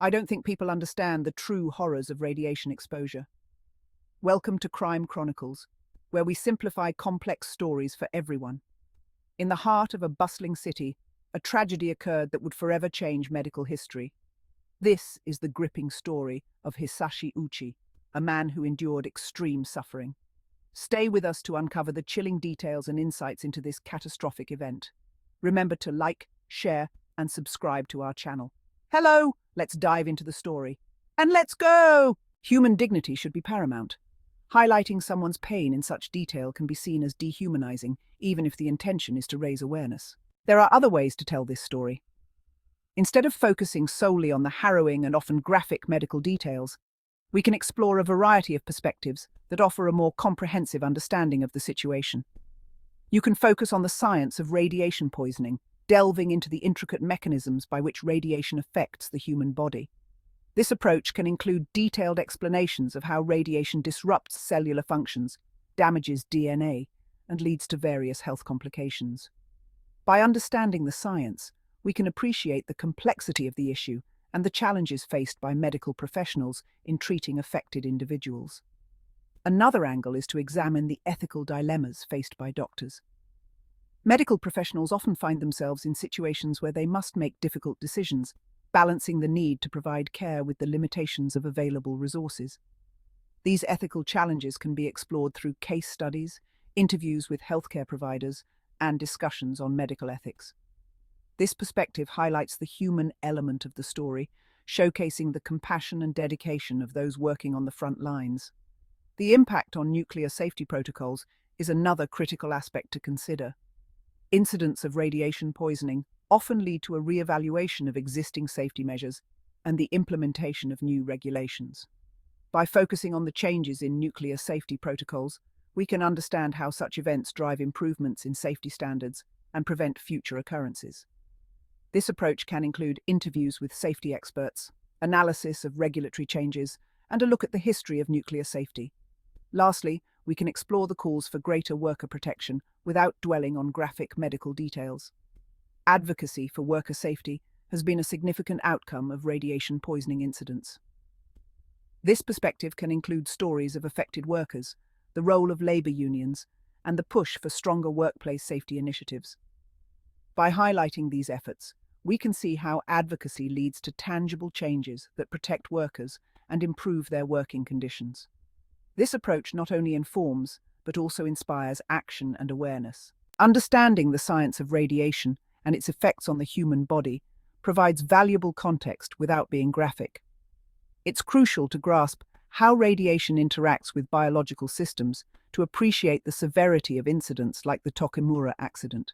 I don't think people understand the true horrors of radiation exposure. Welcome to Crime Chronicles, where we simplify complex stories for everyone. In the heart of a bustling city, a tragedy occurred that would forever change medical history. This is the gripping story of Hisashi Ouchi, a man who endured extreme suffering. Stay with us to uncover the chilling details and insights into this catastrophic event. Remember to like, share, and subscribe to our channel. Hello, let's dive into the story. And let's go! Human dignity should be paramount. Highlighting someone's pain in such detail can be seen as dehumanizing, even if the intention is to raise awareness. There are other ways to tell this story. Instead of focusing solely on the harrowing and often graphic medical details, we can explore a variety of perspectives that offer a more comprehensive understanding of the situation. You can focus on the science of radiation poisoning, delving into the intricate mechanisms by which radiation affects the human body. This approach can include detailed explanations of how radiation disrupts cellular functions, damages DNA, and leads to various health complications. By understanding the science, we can appreciate the complexity of the issue and the challenges faced by medical professionals in treating affected individuals. Another angle is to examine the ethical dilemmas faced by doctors. Medical professionals often find themselves in situations where they must make difficult decisions, balancing the need to provide care with the limitations of available resources. These ethical challenges can be explored through case studies, interviews with healthcare providers, and discussions on medical ethics. This perspective highlights the human element of the story, showcasing the compassion and dedication of those working on the front lines. The impact on nuclear safety protocols is another critical aspect to consider. Incidents of radiation poisoning often lead to a re-evaluation of existing safety measures and the implementation of new regulations. By focusing on the changes in nuclear safety protocols, we can understand how such events drive improvements in safety standards and prevent future occurrences. This approach can include interviews with safety experts, analysis of regulatory changes, and a look at the history of nuclear safety. Lastly, we can explore the calls for greater worker protection without dwelling on graphic medical details. Advocacy for worker safety has been a significant outcome of radiation poisoning incidents. This perspective can include stories of affected workers, the role of labor unions, and the push for stronger workplace safety initiatives. By highlighting these efforts, we can see how advocacy leads to tangible changes that protect workers and improve their working conditions. This approach not only informs, but also inspires action and awareness. Understanding the science of radiation and its effects on the human body provides valuable context without being graphic. It's crucial to grasp how radiation interacts with biological systems to appreciate the severity of incidents like the Tokaimura accident.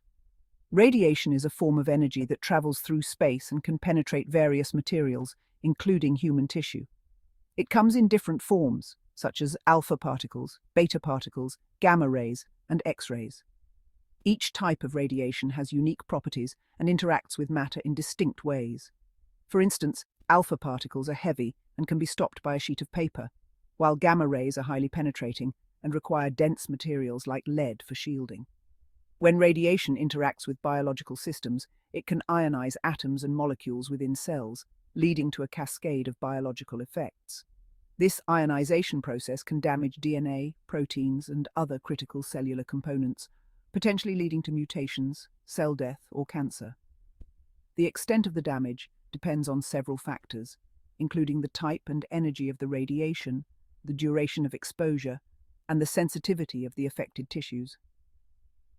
Radiation is a form of energy that travels through space and can penetrate various materials, including human tissue. It comes in different forms, such as alpha particles, beta particles, gamma rays, and X-rays. Each type of radiation has unique properties and interacts with matter in distinct ways. For instance, alpha particles are heavy and can be stopped by a sheet of paper, while gamma rays are highly penetrating and require dense materials like lead for shielding. When radiation interacts with biological systems, it can ionize atoms and molecules within cells, leading to a cascade of biological effects. This ionization process can damage DNA, proteins, and other critical cellular components, potentially leading to mutations, cell death, or cancer. The extent of the damage depends on several factors, including the type and energy of the radiation, the duration of exposure, and the sensitivity of the affected tissues.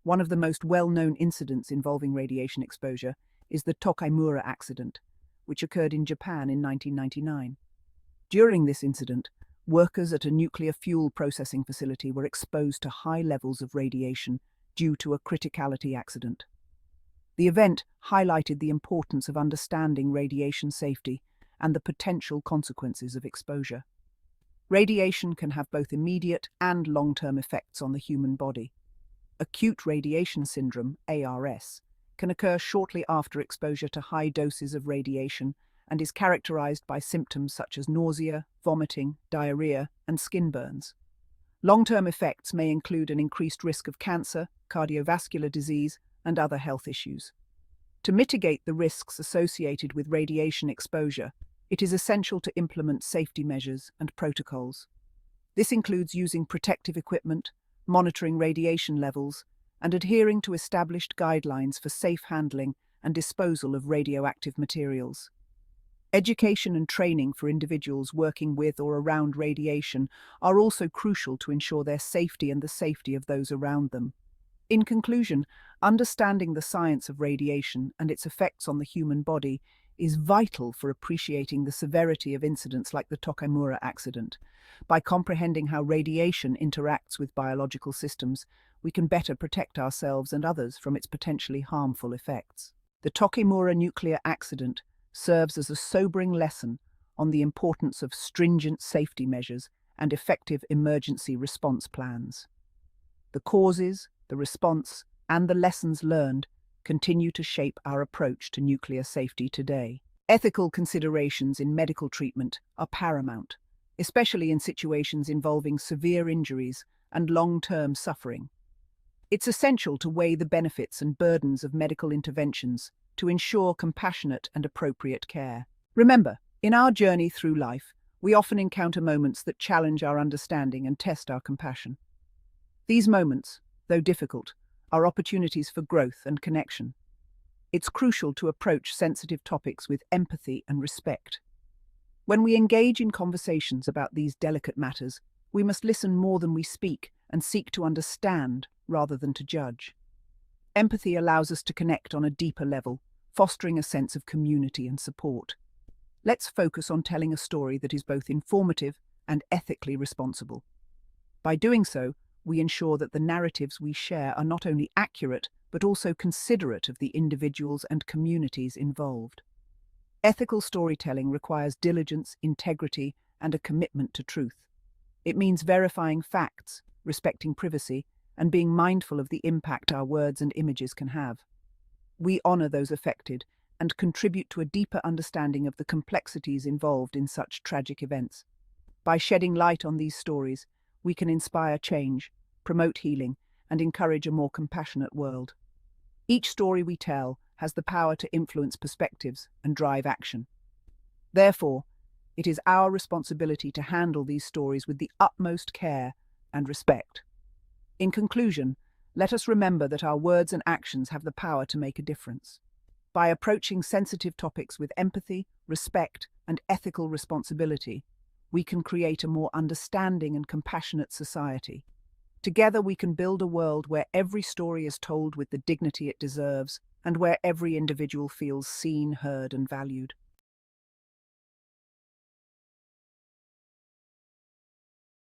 One of the most well-known incidents involving radiation exposure is the Tokaimura accident, which occurred in Japan in 1999. During this incident, workers at a nuclear fuel processing facility were exposed to high levels of radiation due to a criticality accident. The event highlighted the importance of understanding radiation safety and the potential consequences of exposure. Radiation can have both immediate and long-term effects on the human body. Acute radiation syndrome, ARS, can occur shortly after exposure to high doses of radiation and is characterized by symptoms such as nausea, vomiting, diarrhea, and skin burns. Long-term effects may include an increased risk of cancer, cardiovascular disease, and other health issues. To mitigate the risks associated with radiation exposure, it is essential to implement safety measures and protocols. This includes using protective equipment, monitoring radiation levels, and adhering to established guidelines for safe handling and disposal of radioactive materials. Education and training for individuals working with or around radiation are also crucial to ensure their safety and the safety of those around them. In conclusion, understanding the science of radiation and its effects on the human body is vital for appreciating the severity of incidents like the Tokaimura accident. By comprehending how radiation interacts with biological systems, we can better protect ourselves and others from its potentially harmful effects. The Tokaimura nuclear accident serves as a sobering lesson on the importance of stringent safety measures and effective emergency response plans. The causes, the response, and the lessons learned continue to shape our approach to nuclear safety today. Ethical considerations in medical treatment are paramount, especially in situations involving severe injuries and long-term suffering. It's essential to weigh the benefits and burdens of medical interventions to ensure compassionate and appropriate care. Remember, in our journey through life, we often encounter moments that challenge our understanding and test our compassion. These moments, though difficult, are opportunities for growth and connection. It's crucial to approach sensitive topics with empathy and respect. When we engage in conversations about these delicate matters, we must listen more than we speak and seek to understand rather than to judge. Empathy allows us to connect on a deeper level, fostering a sense of community and support. Let's focus on telling a story that is both informative and ethically responsible. By doing so, we ensure that the narratives we share are not only accurate, but also considerate of the individuals and communities involved. Ethical storytelling requires diligence, integrity, and a commitment to truth. It means verifying facts, respecting privacy, and being mindful of the impact our words and images can have. We honor those affected and contribute to a deeper understanding of the complexities involved in such tragic events. By shedding light on these stories, we can inspire change, promote healing, and encourage a more compassionate world. Each story we tell has the power to influence perspectives and drive action. Therefore, it is our responsibility to handle these stories with the utmost care and respect. In conclusion, let us remember that our words and actions have the power to make a difference. By approaching sensitive topics with empathy, respect, and ethical responsibility, we can create a more understanding and compassionate society. Together we can build a world where every story is told with the dignity it deserves and where every individual feels seen, heard, and valued.